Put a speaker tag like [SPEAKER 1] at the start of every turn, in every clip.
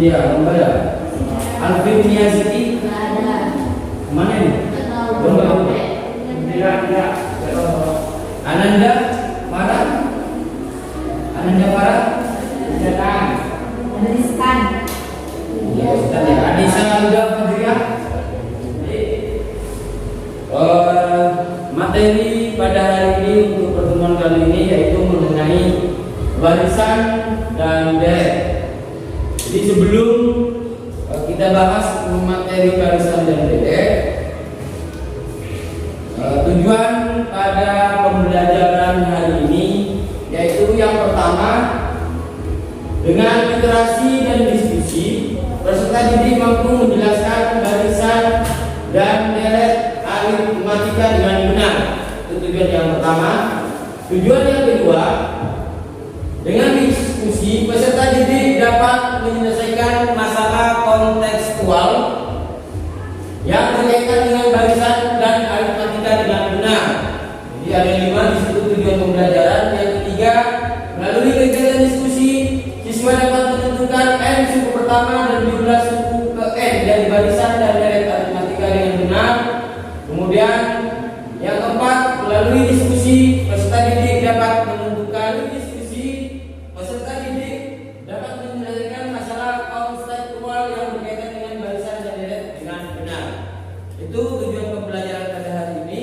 [SPEAKER 1] dia, lomba ya. Alvin Niaziki mana ini? Lomba. Tidak. Ananda Farah. Ananda Farah. Jangan.
[SPEAKER 2] Rizkan.
[SPEAKER 1] Ya, Ustaz ya. Anissa Alda Fadriyah. Materi pada hari ini untuk pertemuan kali ini yaitu mengenai warisan dan deret. Jadi sebelum kita bahas materi warisan dan deret, tujuan pada pembelajaran hari ini yaitu yang pertama, dengan interaksi dan diskusi peserta didik mampu menjelaskan warisan dan deret aritmatika dengan benar. Itu tujuan yang pertama. Tujuan yang kedua, dengan diskusi peserta didik dapat menyelesaikan masalah kontekstual yang berkaitan dengan barisan dan aritmatika dengan benar. Jadi ada 5 di situ tujuan pembelajaran. Yang ketiga, melalui kegiatan diskusi siswa dapat menentukan n suku pertama dan jumlah suku ke n dari barisan dan deret aritmatika dengan benar. Kemudian yang keempat, melalui diskusi peserta didik dapat menentukan menyelesaikan masalah konseptual yang berkaitan dengan barisan dan deret dengan benar. Itu tujuan pembelajaran pada hari ini.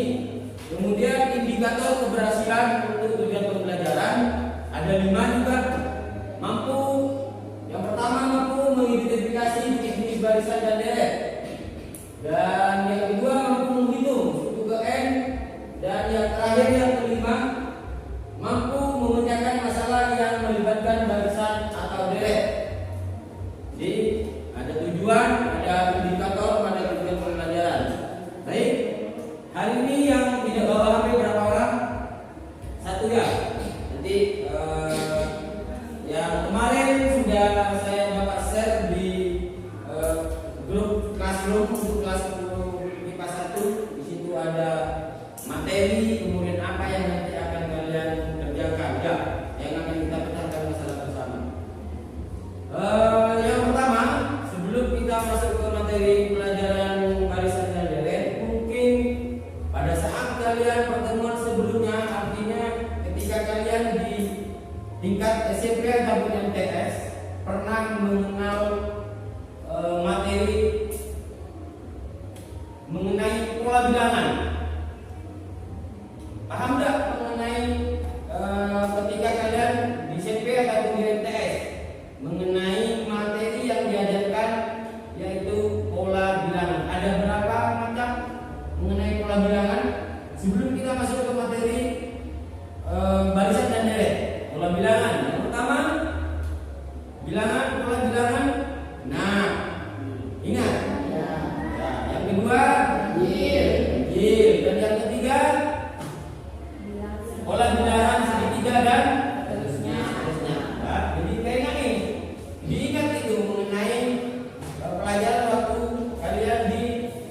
[SPEAKER 1] Kemudian indikator keberhasilan untuk tujuan pembelajaran ada 5 juga. Yang pertama mampu mengidentifikasi jenis barisan dan deret. Dan yang kedua mampu menghitung suku ke n. Dan yang terakhir yang kelima mampu memecahkan masalah yang melibatkan barisan atau deret. Jadi ada tujuan, ada indikator pada tujuan pembelajaran. Baik, hari ini yang tidak bawa HP berapa orang? 1 ya. Nanti yang kemarin sudah saya dapat share di grup Classroom untuk kelas 10 IPA 1. Di situ ada materi, kemudian apa yang nanti akan kalian kerjakan ya, yang akan kita pecahkan masalah bersama. Yang pertama, sebelum kita masuk ke materi pelajaran barisan dan deret, mungkin pada saat kalian pertemuan sebelumnya, artinya ketika kalian di tingkat SMP ataupun MTS pernah mengenal materi mengenai pola bilangan. Paham nggak mengenai ketika kalian di SMP atau di MTS mengenai materi yang diajarkan yaitu pola bilangan? Ada berapa macam mengenai pola bilangan? Sebelum kita masuk ke materi barisan dan deret, pola bilangan. Yang pertama, pola bilangan. Nah, ingat. Ya. Yang kedua, gil. Dan yang ketiga, pola bilangan segitiga dan seterusnya. Nah, jadi kayaknya nih diingat itu mengenai pelajaran waktu kalian di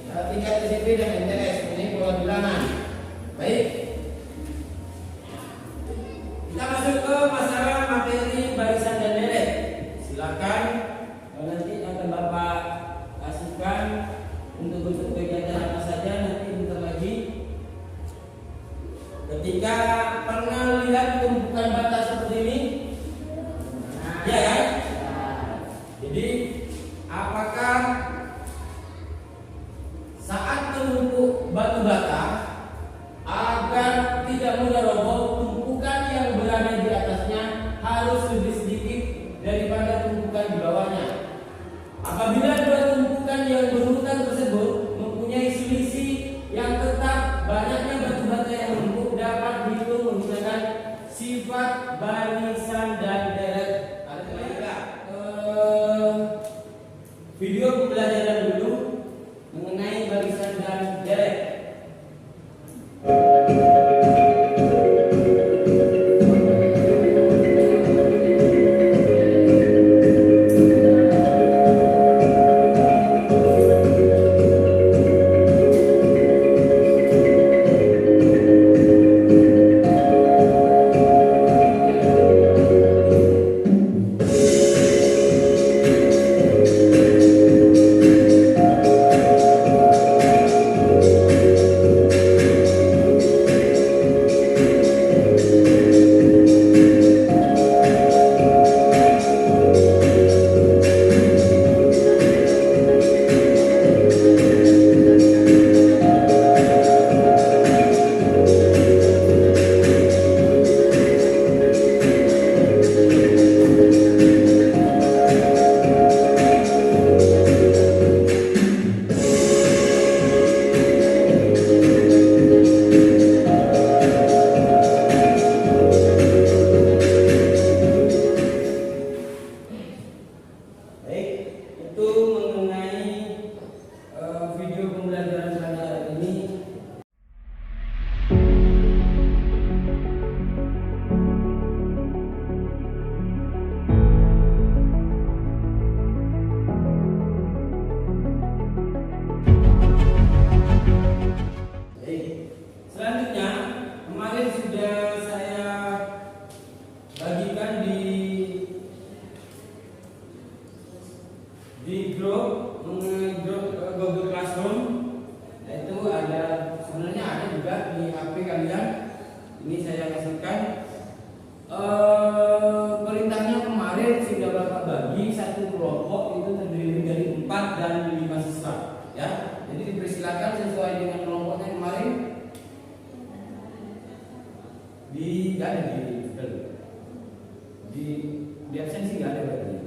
[SPEAKER 1] tingkat SMP dan MTS mengenai pola bilangan. Baik, kita masuk ke masalah materi barisan dan deret. Silakan nanti akan Bapak kasihkan untuk bentuk kegiatan apa saja nanti bentar lagi. Ketika pernah lihat tumpukan bata seperti ini, ya kan? Jadi apakah saat menumpuk batu bata agar tidak mudah roboh, tumpukan yang berada di atasnya harus lebih sedikit daripada tumpukan di bawahnya. Apabila dua tumpukan yang berurutan tersebut mempunyai selisih yang tetap, banyaknya batu bata yang menumpuk dapat dihitung menggunakan sifat barisan dan deret. Video pembelajaran dulu mengenai barisan dan deret. itu mengenai video pembelajaran pada hari ini. Selanjutnya, kemarin sudah saya bagikan di grup Google Classroom. Itu ada, sebenarnya ada juga di HP kalian. Ini saya kasihkan. Perintahnya kemarin sudah Bapak bagi satu kelompok itu terdiri dari 4 dan 5 siswa, ya. Jadi dipersilakan sesuai dengan kelompoknya kemarin. Nggak ada di absensi nggak ada berarti.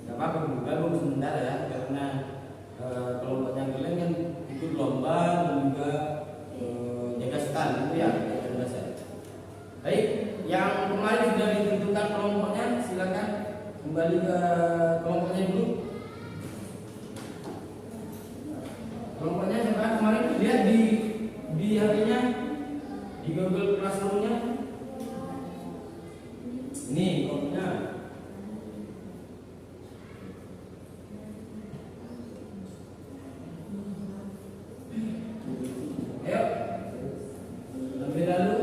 [SPEAKER 1] Nggak apa-apa, gabung sementara ya, karena kelompoknya kalian kan ikut lomba dan juga jaga stand itu ya, bahasa. Baik, yang kemarin sudah ditentukan kelompoknya, silakan kembali ke kelompoknya dulu. Kelompoknya siapa kemarin? Lihat di HP-nya, di Google Classroom-nya. Ini kelompoknya. Ayo, ambil lalu.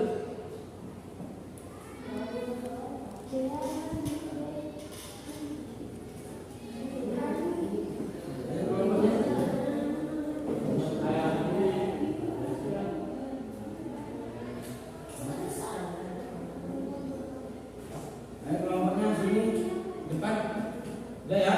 [SPEAKER 1] Udah ya?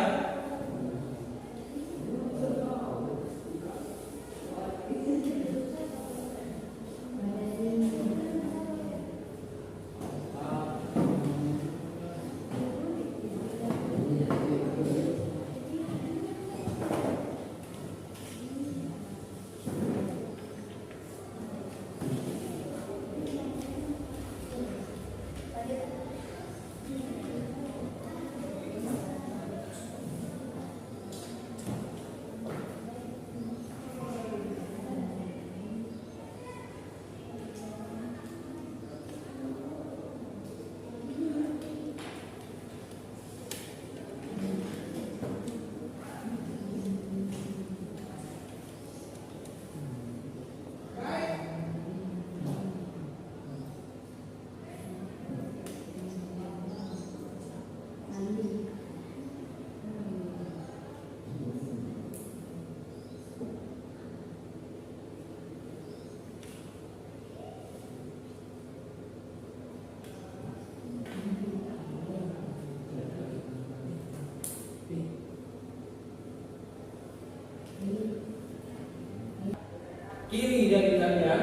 [SPEAKER 1] Kiri dari kalian,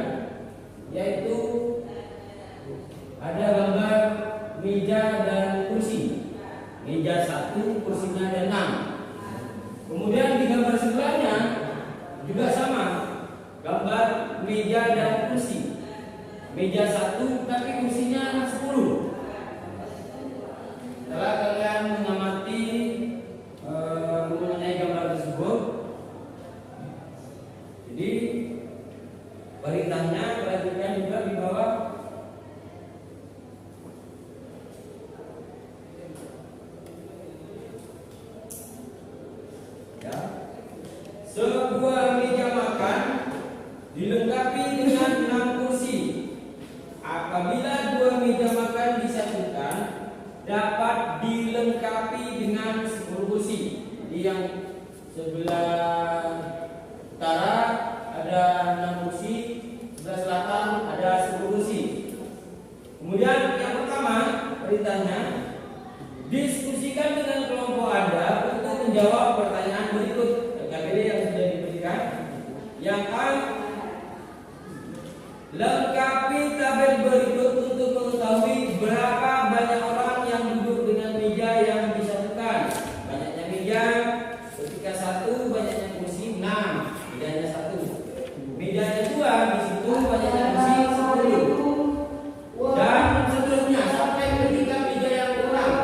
[SPEAKER 1] yaitu ada gambar meja dan kursi. Meja 1, kursinya ada 6. Kemudian di gambar sebelahnya juga sama, gambar meja dan kursi. Meja 1 tapi kursinya 10. Setelah kalian mengamati mengenai gambar tersebut, jadi perintahnya perhatikan juga di bawah. Ya. Sebuah meja makan dilengkapi dengan 6 kursi. Apabila 2 meja makan disatukan, dapat dilengkapi dengan 10 kursi. Di yang sebelah utara ada 6 kursi, sebelah selatan ada 10 kursi. Kemudian yang pertama perintahnya, diskusikan dengan kelompok Anda untuk menjawab pertanyaan berikut. KBD yang sudah diberikan. Yang A, lengkapi tabel berikut untuk mengetahui berapa banyak orang yang duduk dengan meja yang disatukan. Banyaknya meja ketika 1, banyaknya kursi 6, mejanya 1. Mejanya 2, di situ banyaknya kursi 10. Dan seterusnya sampai ketika meja yang kurang.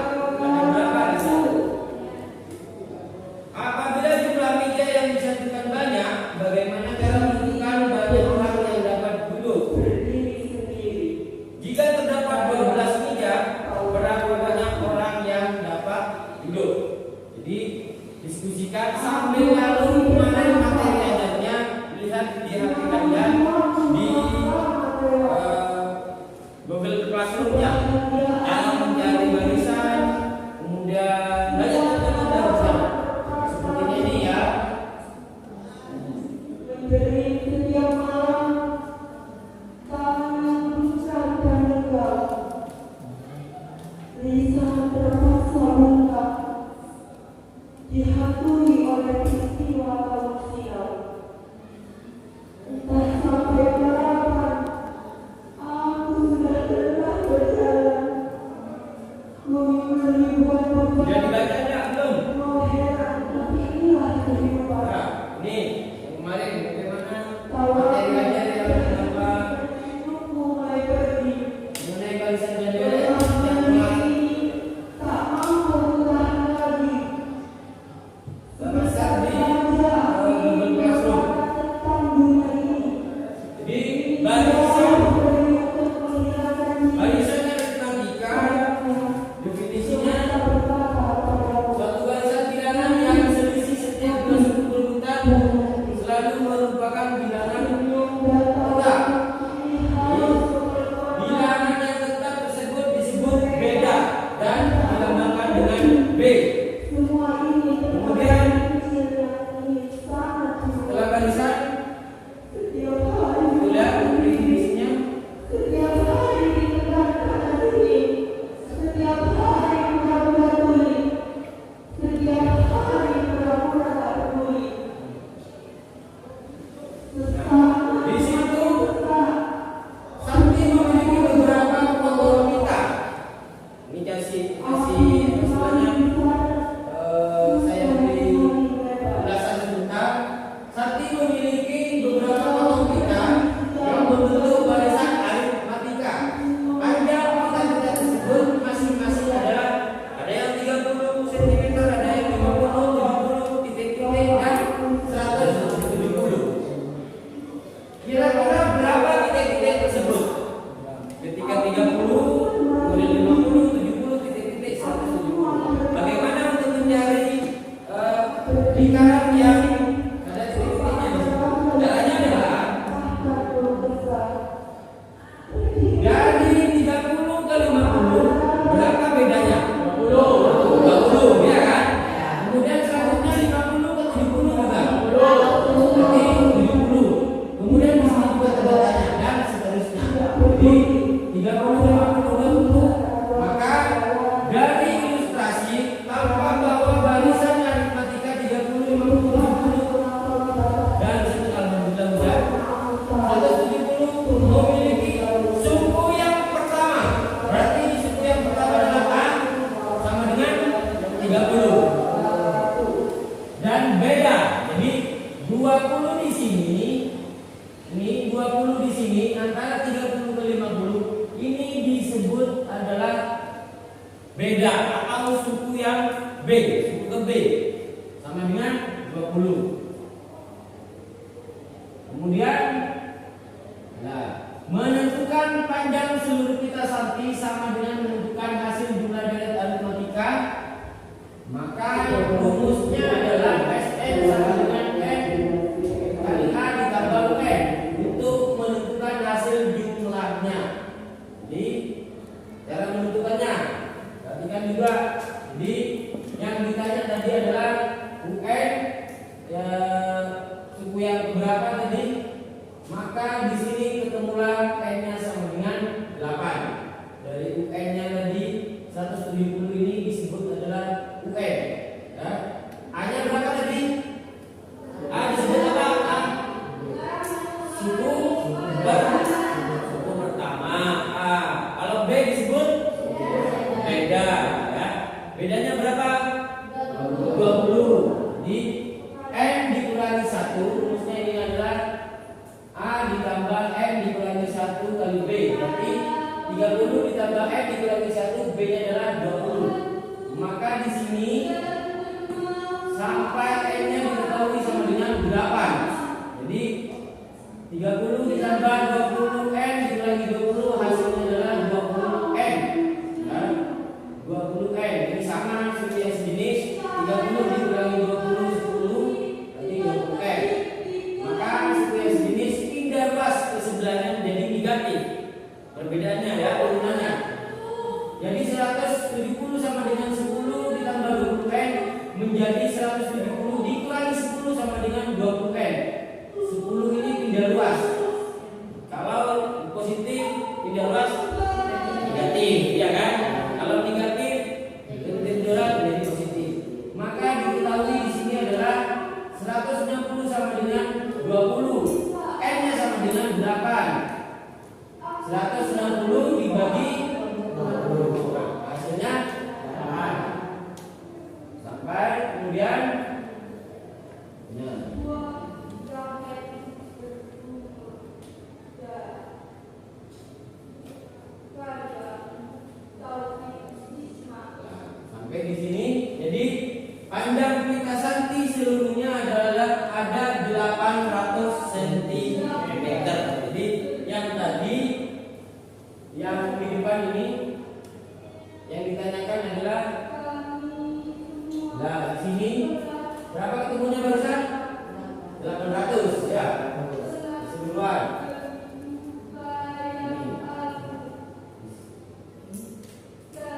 [SPEAKER 1] duduk. Jadi diskusikan sambil lalu kemarin materi ajarnya lihat di HP kalian di Google Classroom-nya dalam mencari barisan, kemudian banyak macam-macam di sana. Seperti ini ya.
[SPEAKER 2] Dari setiap malam tangan pucat dan legap, lisan terpaksa lengkap, dihantui oleh peristiwa tahun silam. Entah sampai kapan aku sudah lelah berjalan, ribuan beban.
[SPEAKER 1] Sudah dibacanya belum?
[SPEAKER 2] Mau heran, tapi inilah kehidupan.
[SPEAKER 1] Nah, ini kemarin bagaimana materi ajar yang apa
[SPEAKER 2] Hidupku mulai pergi.
[SPEAKER 1] mengenai barisan dan nilai
[SPEAKER 2] Dalam
[SPEAKER 1] yang
[SPEAKER 2] dunia
[SPEAKER 1] telah
[SPEAKER 2] ini tak mampu bertahan lagi.
[SPEAKER 1] terpasang di
[SPEAKER 2] Saja
[SPEAKER 1] Google Classroom.
[SPEAKER 2] tentang dunia ini.
[SPEAKER 1] Jadi barisan
[SPEAKER 2] Beri untuk menghilangkan
[SPEAKER 1] barisan aritmatika definisinya
[SPEAKER 2] kita berkata padamu.
[SPEAKER 1] suatu barisan bilangan yang selisih setiap dua suku berurutan selalu merupakan bilangan tetap. Bilangan yang tetap tersebut disebut beda dan dilambangkan dengan B.
[SPEAKER 2] Semua ini
[SPEAKER 1] Kemudian
[SPEAKER 2] kecil dan ini sangat
[SPEAKER 1] setelah barisan
[SPEAKER 2] setiap hari.
[SPEAKER 1] sudah definisinya
[SPEAKER 2] Setiap hari ditegakkan hati, setiap hari pura-pura tuli, setiap hari pura-pura tak peduli.
[SPEAKER 1] di situ Sakti memiliki beberapa fotografi. Ini kasih istilahnya saya beri ulasan sebentar. Sakti memiliki beberapa fotografi yang membentuk barisan aritmatika. Panjang fotografi tersebut masing-masing adalah ada yang 30 cm, ada yang 50, 70, titik-titik dan 170. Kira-kira berapa titik-titik tersebut? Ketika 30, kemudian 50, 70, titik-titik 170. Bagaimana untuk mencari lingkaran yang ada titik-titiknya? Caranya adalah dari 30 ke 50 berapa bedanya? 20, ya kan? Kemudian selanjutnya 50 ke 70 juga. Berarti 70. Kemudian di sini juga tanda-tanya dan seterusnya. Jadi 30, 50, 20. Maka dari ilustrasi tampak bahwa barisan aritmatika 30, 50, 70 dan setelah alhamdulillah 170 memiliki suku yang pertama. Berarti suku yang pertama adalah A sama dengan 30 dan beda. Jadi 20 di sini, ini 20 di sini antara 30 ke 50 ini disebut adalah beda atau suku yang B, suku ke B sama dengan 20. Kemudian menentukan panjang seluruh pita Sakti sama dengan menentukan hasil jumlah deret aritmatika. Maka rumusnya adalah SN sama dengan N kali A ditambah UN untuk menentukan hasil jumlahnya. Jadi cara menentukannya perhatikan juga. Jadi yang ditanya tadi adalah UN ya, suku yang berapa tadi? Maka di sini ketemulah N-nya sama dengan 8. Dari UN-nya tadi 170 ini disebut adalah UN. Ya. A-nya berapa tadi? A disebut apa? A. Suku pertama. A. Kalau B disebut beda. Ya. Bedanya berapa? 20. Di N dikurangi 1, rumusnya ini adalah A ditambah N dikurangi 1 kali B. Berarti 30 ditambah N dikurangi 1, B-nya adalah 20. Maka di sini sampai N-nya diketahui sama dengan 8. Jadi 30 ditambah 20 N dikurangi 20 hasilnya adalah 20 N. Ya, 20 N. Ini sama seperti yang sejenis. dengan 20N. 10 ini pindah luas. Kalau positif pindah luas negatif, ya kan? Kalau negatif pindah menjadi positif. Maka diketahui di sini adalah 160 sama dengan 20. N-nya sama dengan 8. 160 dibagi 20. Hasilnya 8. Sampai kemudian sampai di sini. Jadi panjang perlintasan T seluruhnya adalah ada 800 cm. Jadi yang tadi yang di depan ini yang ditanyakan adalah, nah di sini berapa ketemunya barusan? 800 ya. Keseluruhan.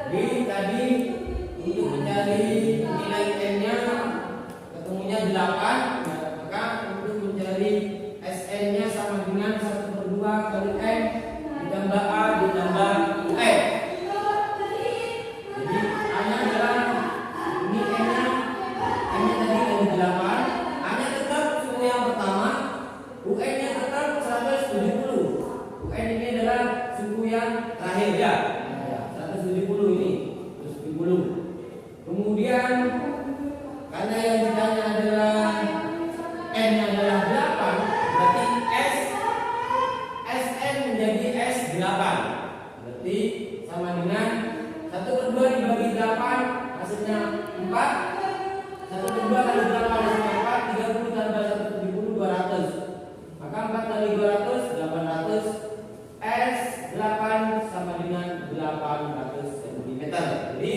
[SPEAKER 1] Jadi tadi untuk mencari nilai N-nya ketemunya 8, maka untuk mencari SN-nya sama dengan 1/2 kali N ditambah A ditambah UN. Jadi A-nya adalah ini N-nya tadi dari 8, A-nya tetap suku yang pertama, UN-nya tetap 170. UN ini adalah suku yang terakhir ya. 170 ini, 170. Kemudian karena yang ditanya adalah N-nya adalah 8, berarti SN menjadi S8. Berarti sama dengan 1/2 dibagi 8 hasilnya 4. 1/2 kali 8 hasilnya 4. 30 tambah 170 200. Maka 4 kali 200 800. S8 sama dengan 800 cm. Jadi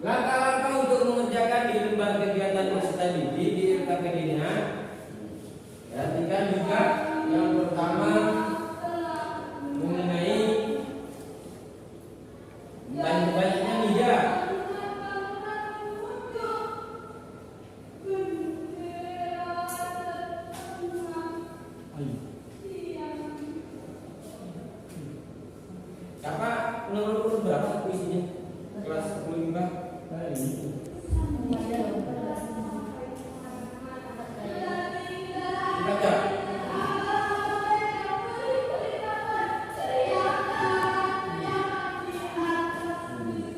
[SPEAKER 1] langkah-langkah untuk mengerjakan di lembar kegiatan peserta didik di LKPD-nya, perhatikan juga yang pertama mengenai banyak-banyaknya meja. Siapa nomor berapa puisinya? Kelas 15. Baca.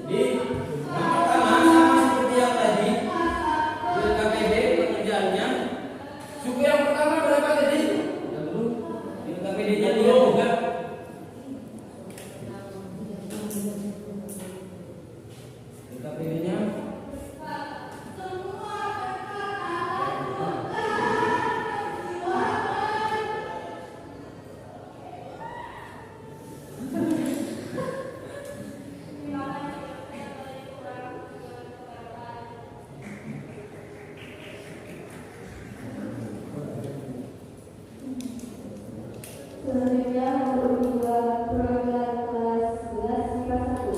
[SPEAKER 1] Jadi yang pertama sama seperti yang tadi di LKPD pengerjaannya. Suku yang pertama berapa tadi? Yang dulu di LKPD-nya dia juga. LKPD-nya
[SPEAKER 2] selanjutnya nomor 2 program kelas 11 IPA 1.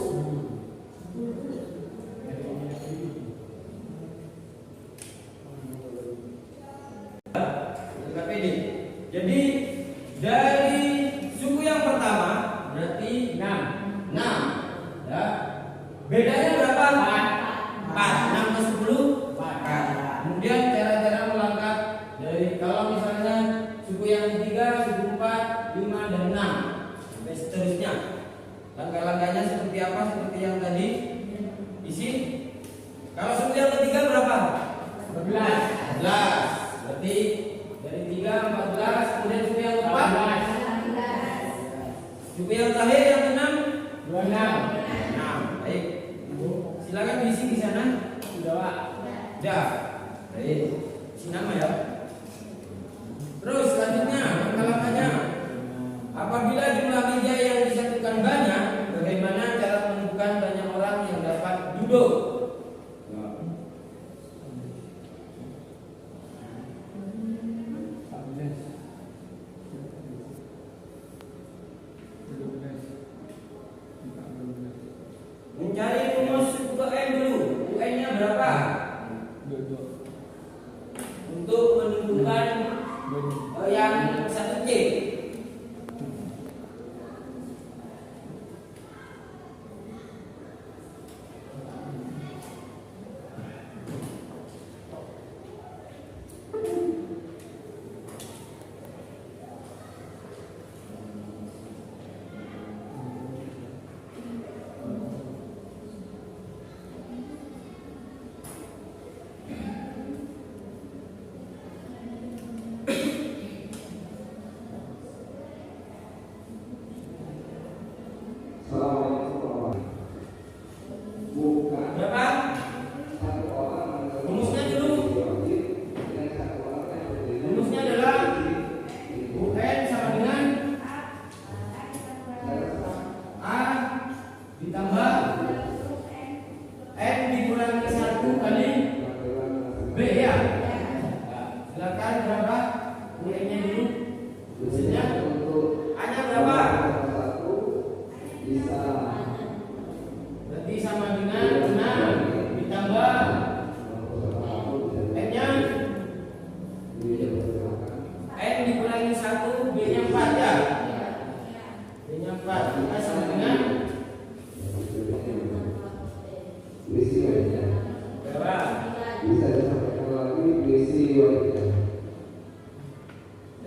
[SPEAKER 1] LKPD. Jadi dari suku yang pertama berarti 6. Ya. Bedanya berapa? 4. 6 ke 10 4. Kemudian cara-cara melangkah dari kalau misalnya suku yang ketiga, suku 4, 5 dan 6 sampai seterusnya. Langkah-langkahnya seperti apa? Seperti yang tadi isi. Kalau suku yang ketiga berapa? 14. Berarti dari 3 14, kemudian suku yang keempat 14. Suku yang terakhir yang ke-6 26. Baik. Silakan diisi di sana. Sudah, Pak. Sudah. Baik. Isi nama ya. Terus selanjutnya langkah-langkahnya. Apabila jumlah meja yang disatukan banyak, bagaimana cara menentukan banyak orang yang dapat duduk? Mencari rumus suku N dulu. UN-nya berapa? Untuk menentukan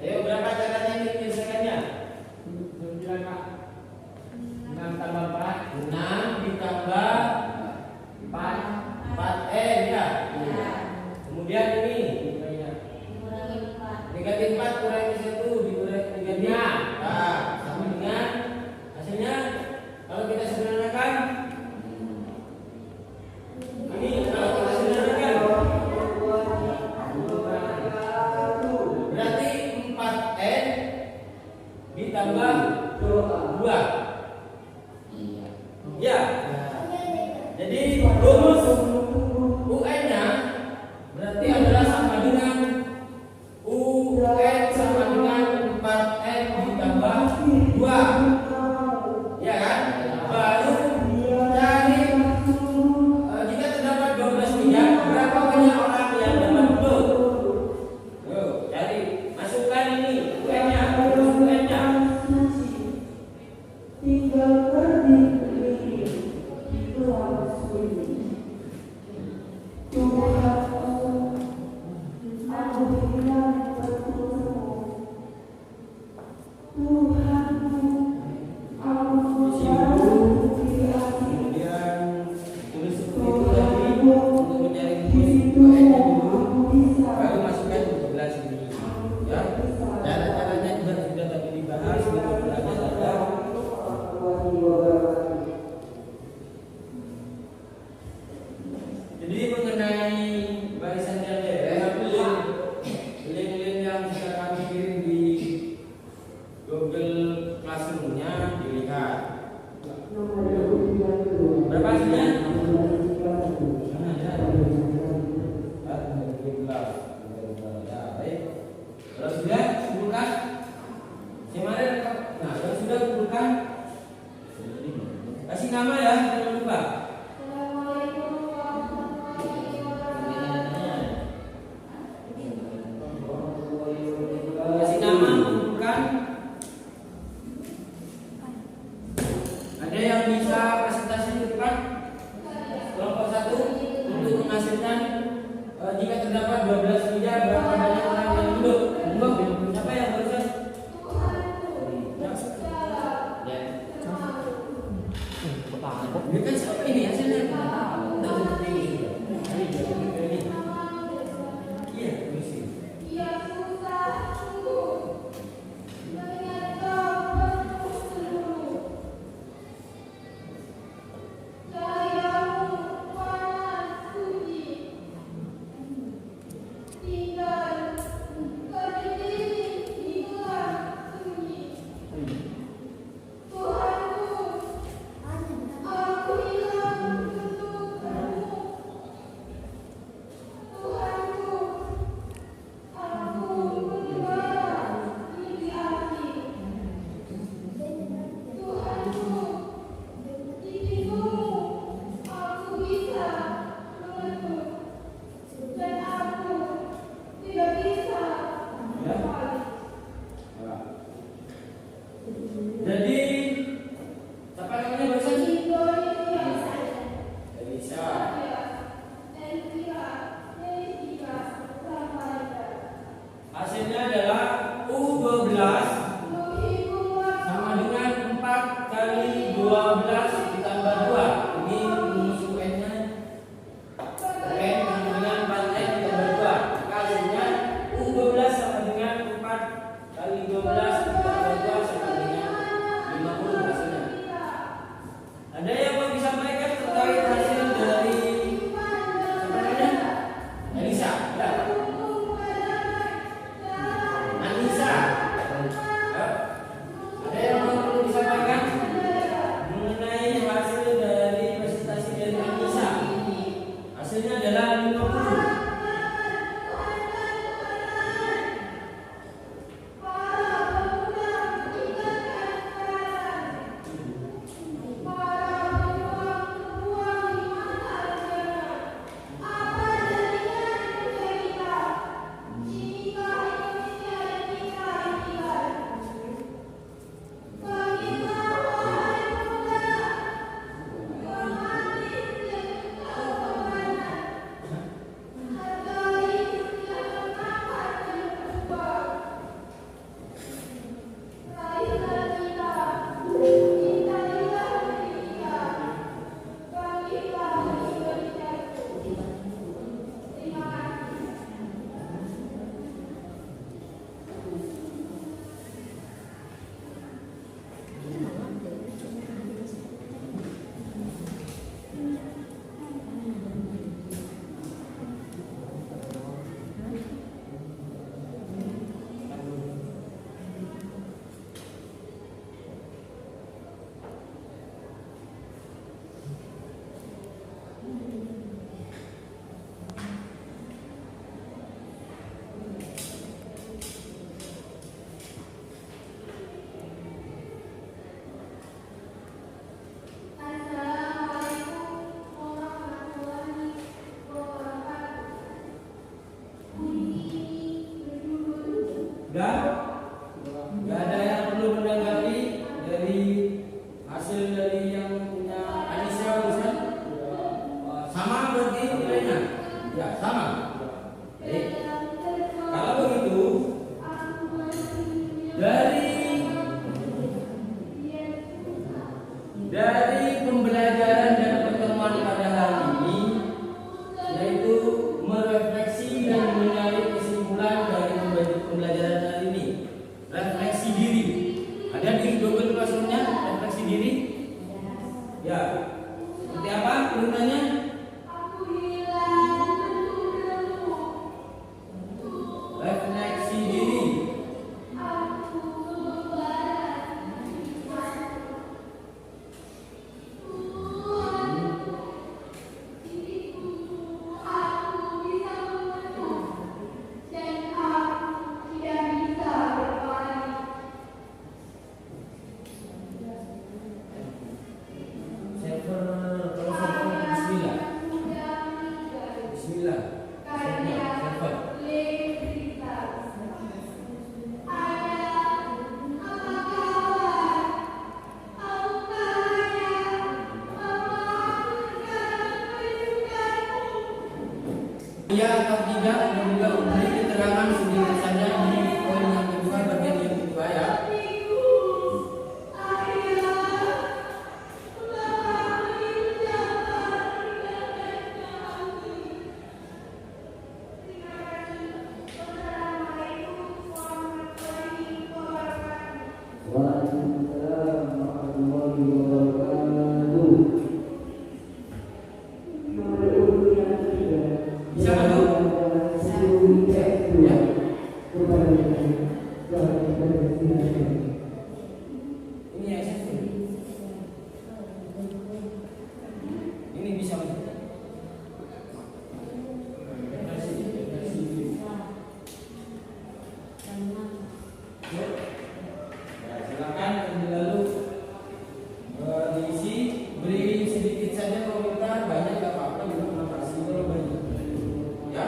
[SPEAKER 1] Ayo berapa caranya ini menyelesaikannya? 9 Pak. 6 tambah 4. 6 ditambah 4N ya. Kemudian ini negatif 4 kurangi 1 dikurangi negatif. Nah, sama dengan hasilnya kalau kita sederhanakan ini kalau kita sederhanakan berarti 4N ditambah 2. Ya. Jadi rumus UN-nya berarti adalah sama dengan UN sama dengan 4N ditambah 2. Ya kan? Baru cari jika terdapat 12 meja, berapa banyak orang yang dapat duduk? Yuk, cari. Masukkan ini UN-nya, UN-nya.
[SPEAKER 2] Tinggal berdiri itu harus ini. Tuhan aku bilang bertemu. Tuhanku aku selalu dihati.
[SPEAKER 1] Kemudian tulis seperti itu lagi untuk mencari UN-nya dulu. Baru masukkan 12 ini. Ya. Cara-caranya juga sudah tadi dibahas di beberapa ada. Jadi mengenai barisan LDR, link-link yang sudah kami kirim di Google Classroom-nya dilihat. Berapa hasilnya? Ya, baik. Kalau sudah kumpulkan. Nah, kalau sudah kumpulkan, kasih nama ya, jangan lupa. Kasih nama, kumpulkan. Ada yang bisa presentasi di depan? Kelompok 1 untuk menghasilkan jika terdapat 12 meja berapa banyak orang yang duduk? Siapa yang barusan? Ini kan siapa ini hasilnya? Tidak seperti ini. Iya, misi. Jadi siapa namanya barusan? Elisa. Hasilnya adalah U12 sama dengan 4 kali 12 ditambah 2. Ini rumus UN-nya. UN sama dengan 4N ditambah 2. Maka hasilnya U12 sama dengan 4 kali 12 ditambah 2 sama dengan 50 hasilnya. Ada yang mau disampaikan terkait hasil dari siapa namanya? Elisa. Ya. Anissa. Ya. Ada yang mau disampaikan mengenai hasil dari presentasi dari Anissa? Hasilnya adalah 50. nilainya? Ya, sama. Baik. Kalau begitu, dari pembelajaran dan pertemuan pada hari ini, yaitu merefleksi dan mencari kesimpulan dari pembelajaran hari ini. Refleksi diri. Ada di Google Classroom-nya refleksi diri? Ya. Seperti apa perintahnya? Refleksi diri. Bismillah. Iya atau tidak, dan juga beri keterangan sedikit saja di poin yang kedua, bagian yang kedua ya.
[SPEAKER 2] Waalaikumsalam warahmatullahi wabarakatuh.
[SPEAKER 1] Bisa bantu? Ya. Ini ya, ini bisa bantu. Ya, silakan lalu diisi, beri sedikit saja komentar, banyak nggak apa-apa, juga mengatasi kalau banyak. Ya,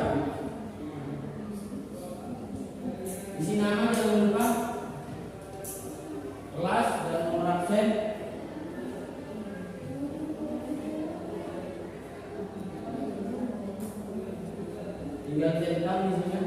[SPEAKER 1] isi nama jangan lupa, kelas dan nomor absen. Tinggal centang di sini.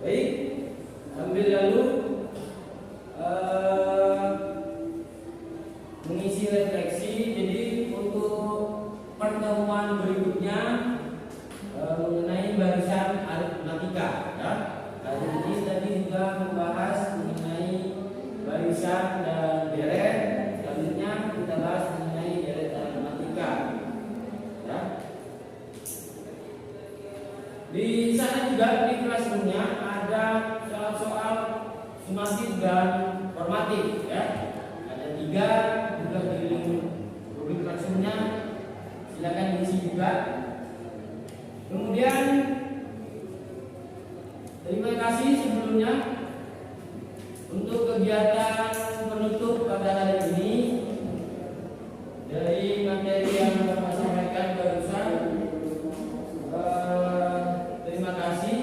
[SPEAKER 1] Baik, sambil lalu mengisi refleksi. Jadi untuk pertemuan berikutnya mengenai barisan aritmatika ya. Hari ini tadi juga membahas mengenai barisan dan deret. Selanjutnya kita bahas mengenai deret aritmatika ya. Di sana juga di kelasnya ada soal-soal sumatif dan formatif ya. Ada 3 juga di Google Classroom-nya. Silakan diisi juga. Kemudian terima kasih sebelumnya untuk kegiatan penutup pada hari ini dari materi yang Bapak sampaikan barusan. Terima kasih.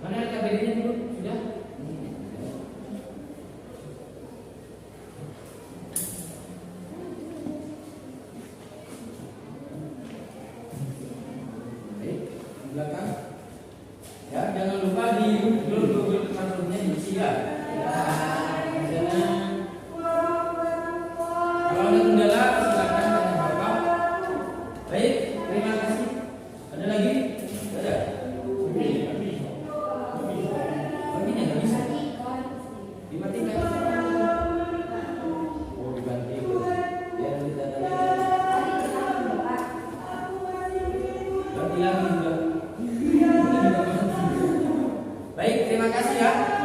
[SPEAKER 1] Mana KBD-nya dulu? Sudah? Di belakang. Ya, jangan lupa di Google Classroom-nya diisi ya. Di sana. Kalau ada kendala silakan tanya Bapak. Baik, terima kasih. Ada lagi? Ada. Begini nggak bisa. Dimatikan. Oh, dibanting. Biar kita tanya. Ganti lagi juga. Baik, terima kasih ya.